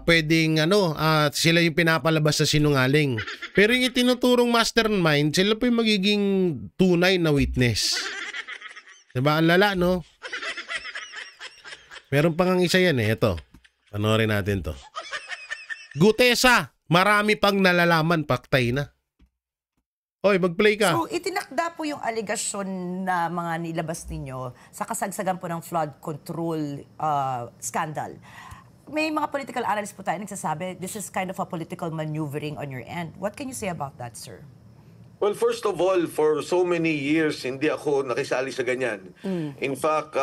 pwedeng sila yung pinapalabas sa sinungaling. Pero yung itinuturong mastermind, sila pa yung magiging tunay na witness. Diba? Ang lala, no? Meron pang isa yan Ito. Panoorin natin to. Gutesa, marami pang nalalaman, paktay na. Oy, mag-play ka. So, itinakda po yung aligasyon na mga nilabas ninyo sa kasagsagan po ng flood control scandal. May mga political analysts po tayo nagsasabi, this is kind of a political maneuvering on your end. What can you say about that, sir? Well, first of all, for so many years, hindi ako nakisali sa ganyan. In fact,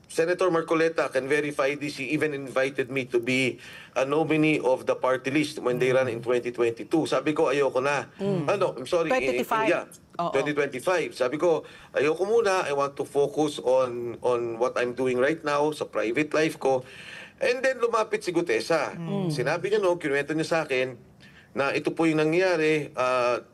Senator Marcoleta can verify this. He even invited me to be a nominee of the party list when they ran in 2022. Sabi ko, ayoko na. I'm sorry. 2025. 2025. Sabi ko, ayoko muna. I want to focus on what I'm doing right now sa private life ko. And then lumapit si Gutesa. Sinabi niya, kinuwento niya sa akin na ito po yung nangyari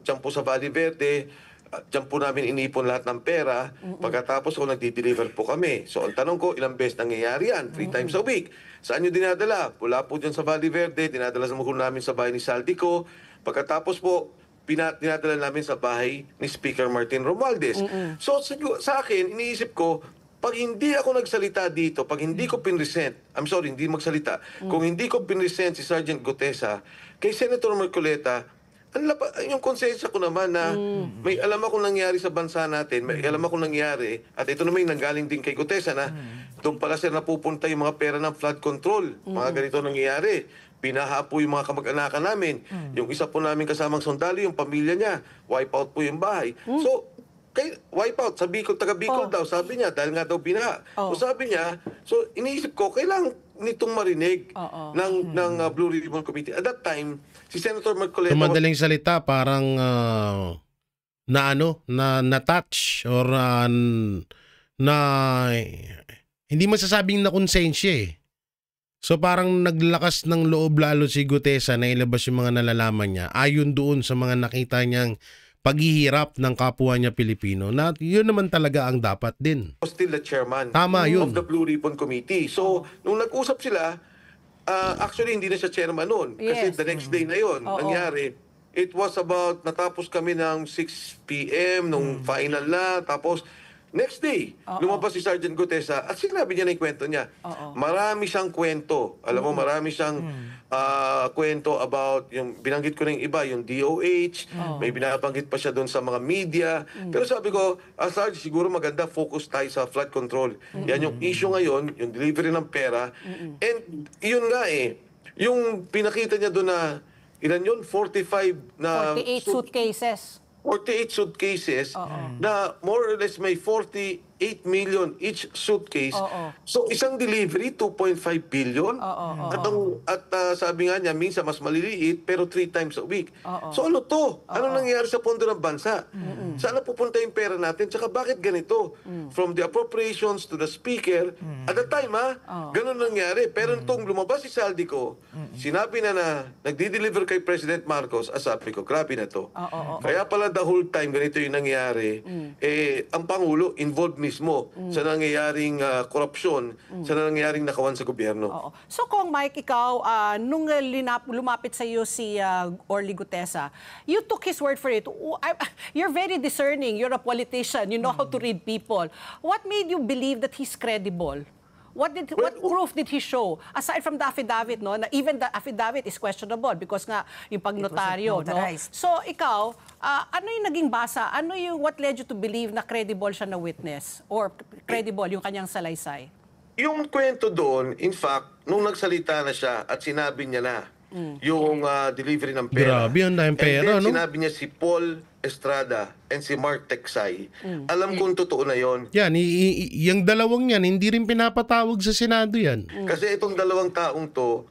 dyan po sa Valle Verde. Diyan po namin inipon lahat ng pera. Pagkatapos nagdi-deliver po kami. So ang tanong ko, ilang beses nangyayari yan? 3 times a week. Saan nyo dinadala? Wala po dyan sa Valle Verde. Dinadala sa magulo namin sa bahay ni Saldico. Pagkatapos po, dinadala namin sa bahay ni Speaker Martin Romualdez. So sa akin, iniisip ko, pag hindi ako nagsalita dito, pag hindi ko pinresent, hindi magsalita, kung hindi ko pinresent si Sergeant Gutesa kay Senator Marcoleta, yung konsensya ko naman na may alam akong nangyari sa bansa natin, may alam akong nangyari, at ito naman yung nanggaling din kay Gutesa na doon pala sir napupunta yung mga pera ng flood control. Mga ganito nangyayari. Binaha po yung mga kamag-anakan namin. Yung isa po namin kasamang sundalo, yung pamilya niya, wipe out po yung bahay. So, wipe out, sa Bicol, taga Bicol daw, sabi niya, dahil nga daw binaha. So sabi niya, so iniisip ko, kailangan nitong marinig ng Blue Ribbon Committee. At that time, si Senator Marcoleta... Madaling salita, parang na-touch or na hindi masasabing na konsensya So parang naglakas ng loob lalo si Gutesa na ilabas yung mga nalalaman niya ayon doon sa mga nakita niyang paghihirap ng kapwa niya Pilipino na yun naman talaga ang dapat din. Still the chairman yun. of the Blue Ribbon Committee. So, nung nag-usap sila, actually hindi na siya chairman noon. Kasi the next day na yun, nangyari. It was about, natapos kami ng 6 p.m. nung final na. Tapos, next day, lumabas si Sergeant Gutesa at sinabi niya na yung kwento niya. Marami siyang kwento. Alam mo, marami siyang kwento about, yung binanggit ko na yung iba, yung DOH, may binabanggit pa siya doon sa mga media. Pero sabi ko, Sarge, siguro maganda focus tayo sa flood control. Yan yung issue ngayon, yung delivery ng pera. And yun nga yung pinakita niya doon na, ilan yun? 45 na... 48 suitcases. 48 suitcases na more or less may 48 million each suitcase. So isang delivery, 2.5 billion. At sabi nga niya, minsan mas maliliit pero 3 times a week. So ano to? Ano nangyayari sa pondo ng bansa? Saan pupunta yung pera natin? Tsaka bakit ganito? From the appropriations to the speaker, at the time ganun nangyari. Pero nitong lumabas si Saldico, sinabi na nagdi-deliver kay President Marcos, sabi ko, grabe na to. Kaya pala the whole time ganito yung nangyari, ang Pangulo involved mismo sa nangyayaring korupsyon, sa nangyayaring nakawan sa gobyerno. So kung Mike, ikaw, nung lumapit sa iyo si Orly Gutesa, you took his word for it. You're very discerning. You're a politician. You know how to read people. What made you believe that he's credible? What proof did he show? Aside from the affidavit, na even the affidavit is questionable because nga yung pagnotaryo, So ikaw, ano yung naging basa? What led you to believe na credible siya na witness or credible yung kanyang salaysay? Yung kwento doon, in fact, nung nagsalita na siya at sinabi niya na yung delivery ng pera. Grabe, ang daming pera, and then no? sinabi niya si Paul Estrada and si Mark Teksay. Alam kong totoo na yon. Yan, yung dalawang yan, hindi rin pinapatawag sa Senado yan. Kasi itong dalawang taong to,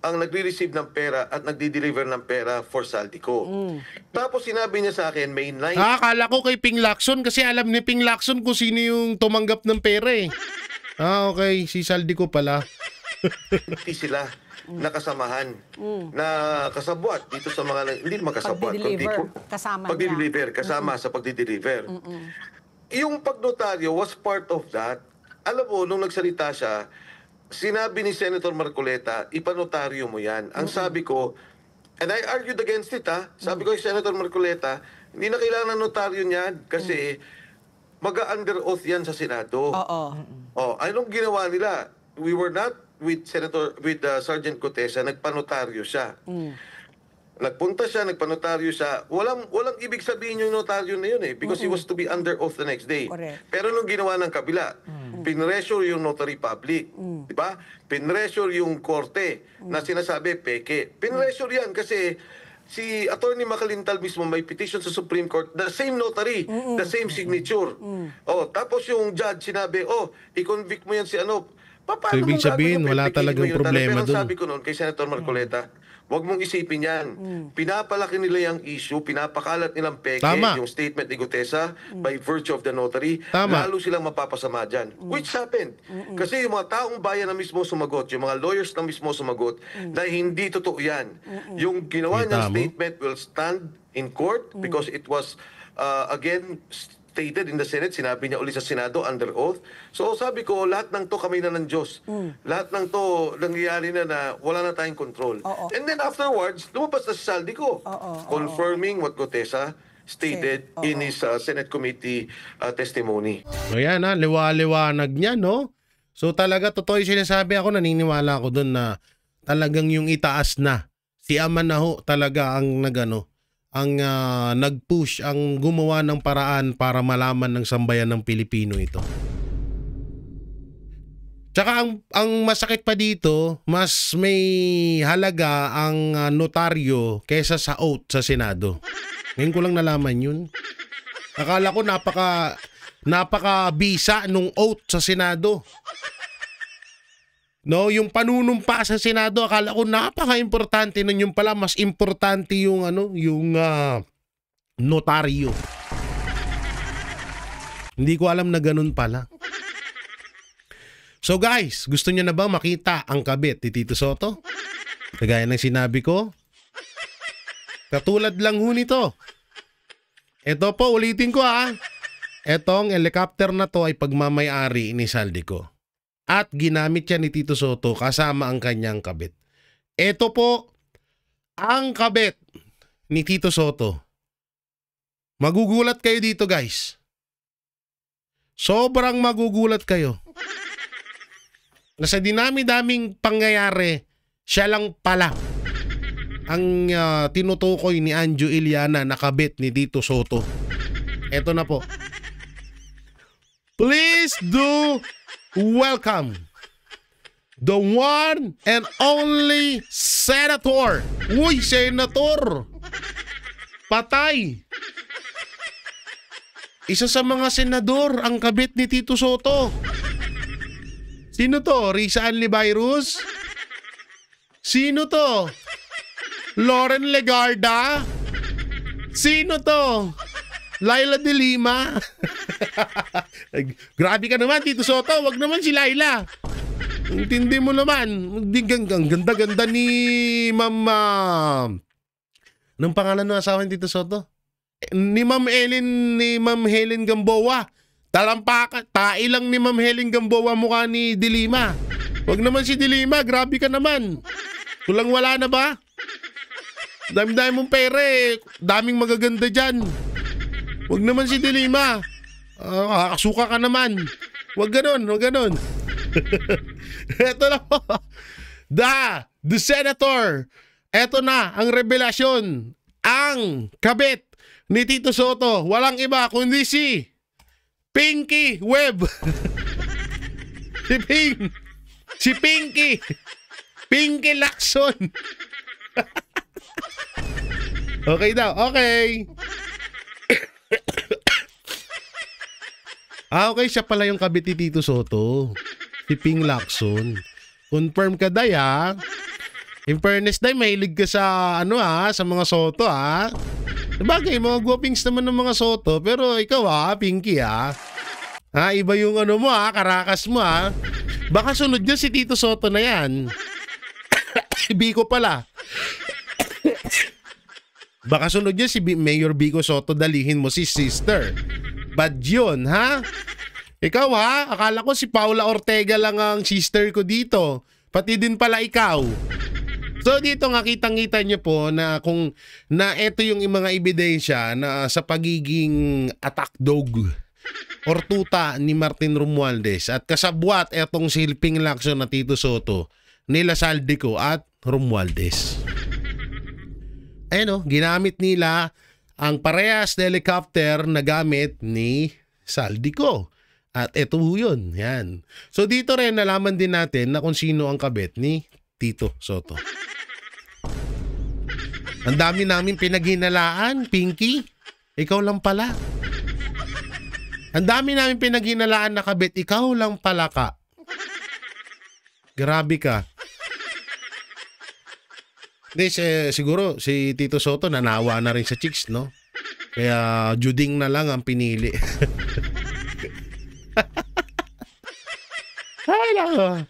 ang nagre-receive ng pera at nagdi-deliver ng pera for Saldico. Tapos sinabi niya sa akin, May 9. Akala ko kay Ping Lacson kasi alam ni Ping Lacson kung sino yung tumanggap ng pera eh. Okay, si Saldico pala. Hindi sila nakasamahan na kasabwat dito sa mga hindi naman kasabwat Pagdi-deliver, kasama pagdi-deliver kasama sa pagdi-deliver. Yung pagnotaryo was part of that. Alam mo, nung nagsalita siya, sinabi ni Senator Marcoleta, ipanotaryo mo yan. Ang sabi ko, and I argued against it sabi ko kay Senator Marcoleta, hindi na kailangan ng notaryo niyan kasi mag-under oath yan sa Senado. Anong ginawa nila? We were not with Sergeant Gutesa, nagpanotaryo siya. Nagpunta siya, nagpanotaryo siya. Walang ibig sabihin yung notaryo na yun because he was to be under oath the next day. Correct. Pero nung ginawa ng kabila, pinressure yung notary public. Di ba? Pinressure yung korte na sinasabi, peke. Pinressure yan kasi si Attorney Macalintal mismo may petition sa Supreme Court, the same notary, the same signature. Tapos yung judge sinabi, i-convict mo yan si ano. So, ibig sabihin, wala talagang problema dun. Pero dun. sabi ko noon kay Senator Marcoleta, huwag mong isipin yan. Pinapalaki nila yung issue, pinapakalat nilang peke yung statement ni Gutesa by virtue of the notary. Lalo silang mapapasama dyan. Which happened. Kasi yung mga taong bayan na mismo sumagot, yung mga lawyers na mismo sumagot, na hindi totoo yan. Yung ginawa niyang statement will stand in court because it was, again, stated in the Senate, sinabi niya ulit sa Senado under oath. So sabi ko, lahat ng to kami na ng Diyos. Lahat ng to nangyayari na wala na tayong control. And then afterwards, lumabas na si Saldico, confirming what Gutesa stated in his Senate committee testimony. So yan liwa-liwanag niya, no? So talaga, totoo yung sinasabi, ako naniniwala ako doon na talagang yung itaas na. Si Ama na ho talaga ang nag-push, ang gumawa ng paraan para malaman ng sambayan ng Pilipino ito. Tsaka ang masakit pa dito, mas may halaga ang notaryo kaysa sa oath sa Senado. Ngayon ko lang nalaman yun. Akala ko napaka-bisa nung oath sa Senado. No, yung panunumpa sa Senado, akala ko napaka-importante nun, yung pala mas importante yung notaryo. Hindi ko alam na ganun pala. So guys, gusto niyo na ba makita ang kabit ni Tito Soto? Kagaya ng sinabi ko, katulad lang ho nito. Ito po, ulitin ko Etong helicopter na to ay pagmamay-ari ni Saldico. At ginamit siya ni Tito Soto kasama ang kanyang kabit. Ito po ang kabit ni Tito Soto. Magugulat kayo dito, guys. Sobrang magugulat kayo. Nasa dinami-daming pangyayari, siya lang pala ang tinutukoy ni Anjo Iliana na kabit ni Tito Soto. Ito na po. Please do welcome the one and only Senator. Uy, Senator! Patay! Isa sa mga senador ang kabit ni Tito Soto. Sino to? Risa Anlivirus? Sino to? Loren Legarda? Sino to? Laila de Lima? Grabe ka naman, Tito Soto. Wag naman si Laila. Intindi mo naman. Ang ganda-ganda ni Ma'am... Anong pangalan ng asawa ni Tito Soto? Ni Ma'am Helen Gamboa. Talampakan. Tai lang ni Ma'am Helen Gamboa mukha ni de Lima. Wag naman si de Lima. Grabe ka naman. Kulang wala na ba? Dami-dami mong pera eh. Daming magaganda dyan. Wag naman si de Lima. Kasuka ka naman. Wag ganon, wag ganon. Ito na po. The Senator. Ito na ang revelasyon. Ang kabit ni Tito Soto. Walang iba kundi si Pinky Webb. Si Pinky Lacson. Okay daw, okay. Okay, siya pala yung kabit ni Tito Soto. Si Ping Lacson. Confirm ka, Day, ha? In fairness, Day, mahilig ka sa, sa mga Soto, ha? Sabagay, mga guwapings naman ng mga Soto, pero ikaw, Pinky, ha? Iba yung mo, karakas mo, ha? Baka sunod niya si Tito Soto na yan. Si Biko pala. Baka sunod niya si Mayor Biko Soto, dalihin mo si sister. Bad yun, ha? Ikaw, ha? Akala ko si Paula Ortega lang ang sister ko dito. Pati din pala ikaw. So dito nga kitang-kita niyo po na ito yung mga ebidensya na sa pagiging attack dog or tuta ni Martin Romualdez at kasabwat etong silping Lacson na Tito Soto nila Saldico at Romualdez. Ginamit nila ang parehas na helicopter na gamit ni Saldico. At ito yun. Yan. So dito rin nalaman din natin na kung sino ang kabit ni Tito Soto. Ang dami namin pinaghinalaan, Pinky. Ikaw lang pala. Ang dami namin pinaghinalaan na kabit, ikaw lang pala ka. Grabe ka. Hindi, siguro si Tito Soto nanawa na rin sa chicks, no? Kaya juding na lang ang pinili. Ay, nako.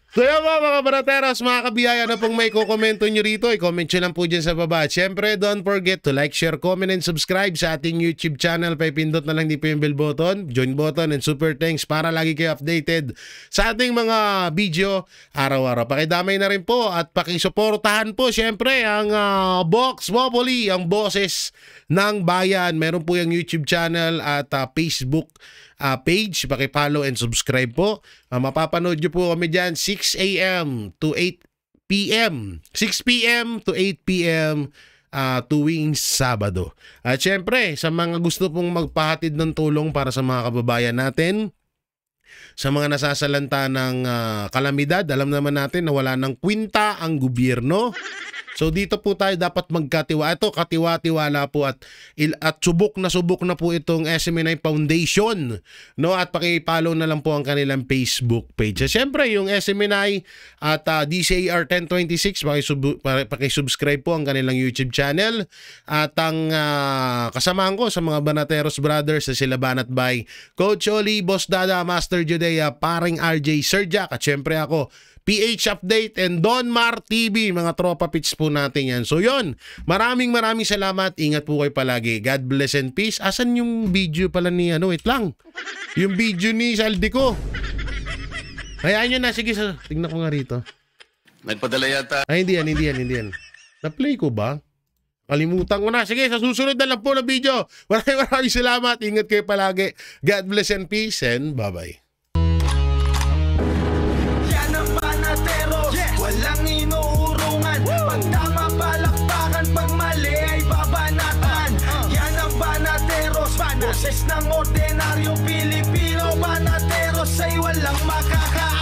So yun mga barateros, mga kabiyaya na pong may kukomento nyo rito, i-comment nyo lang po dyan sa baba. At syempre, don't forget to like, share, comment, and subscribe sa ating YouTube channel. Pipindot na lang din po yung bell button, join button, and super thanks para lagi kayo updated sa ating mga video araw-araw. Pakidamay na rin po at pakisuportahan po syempre ang Vox Populi, ang boses ng bayan. Meron po yung YouTube channel at Facebook page. Paki-follow and subscribe po. Mapapanood nyo po kami dyan 6 a.m. to 8 p.m. 6 p.m. to 8 p.m. Tuwing Sabado. At syempre, sa mga gusto pong magpahatid ng tulong para sa mga kababayan natin, sa mga nasasalanta ng kalamidad, alam naman natin na wala ng kwinta ang gobyerno. So dito po tayo dapat magkatiwala. Ito, katiwa-tiwala po at subok na po itong SMNI Foundation. No? At paki-follow na lang po ang kanilang Facebook page. Siyempre, yung SMNI at DCAR 1026, paki-subscribe po ang kanilang YouTube channel. At ang kasamahan ko sa mga Banateros Brothers sa sila Banat by Coach Oli, Boss Dada, Master Judea, Paring RJ, Sir Jack, at siyempre ako, PH Update and Don Mar TV, mga tropa pits po natin yan. So yun, maraming salamat. Ingat po kayo palagi. God bless and peace. Asan yung video pala ni wait lang. Yung video ni Saldico. Hayaan nyo na. Sige, tingnan ko nga rito. Nagpadala yata. Ay, hindi yan. Na-play ko ba? Kalimutan ko na. Sige, sa susunod na lang po na video. Maraming salamat. Ingat kayo palagi. God bless and peace and bye-bye. Walang inuurungan. Pag tama palakpakan, pag mali ay babanatan. Yan ang Banateros, boses ng ordinaryong Pilipino. Banateros ay walang makaka